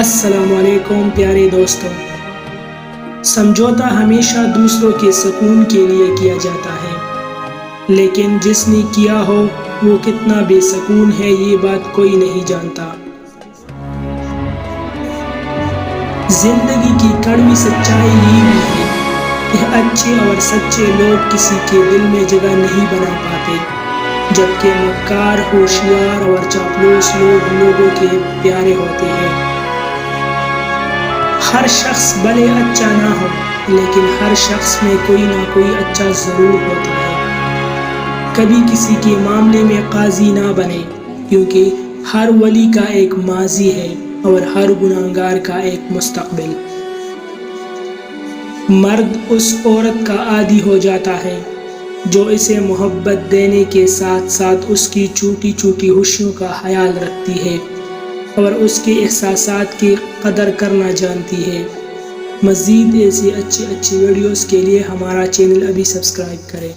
السلام علیکم پیارے دوستوں، سمجھوتا ہمیشہ دوسروں کے سکون کے لیے کیا جاتا ہے، لیکن جس نے کیا ہو وہ کتنا بے سکون ہے یہ بات کوئی نہیں جانتا۔ زندگی کی کڑوی سچائی یہی ہے کہ اچھے اور سچے لوگ کسی کے دل میں جگہ نہیں بنا پاتے، جبکہ مکار، ہوشیار اور چاپلوس لوگ لوگوں کے پیارے ہوتے ہیں۔ ہر شخص بھلے اچھا نہ ہو، لیکن ہر شخص میں کوئی نہ کوئی اچھا ضرور ہوتا ہے۔ کبھی کسی کے معاملے میں قاضی نہ بنے، کیونکہ ہر ولی کا ایک ماضی ہے اور ہر گناہگار کا ایک مستقبل۔ مرد اس عورت کا عادی ہو جاتا ہے جو اسے محبت دینے کے ساتھ ساتھ اس کی چھوٹی چھوٹی خوشیوں کا خیال رکھتی ہے اور اس کے احساسات کی قدر کرنا جانتی ہے۔ مزید ایسی اچھی ویڈیوز کے لیے ہمارا چینل ابھی سبسکرائب کریں۔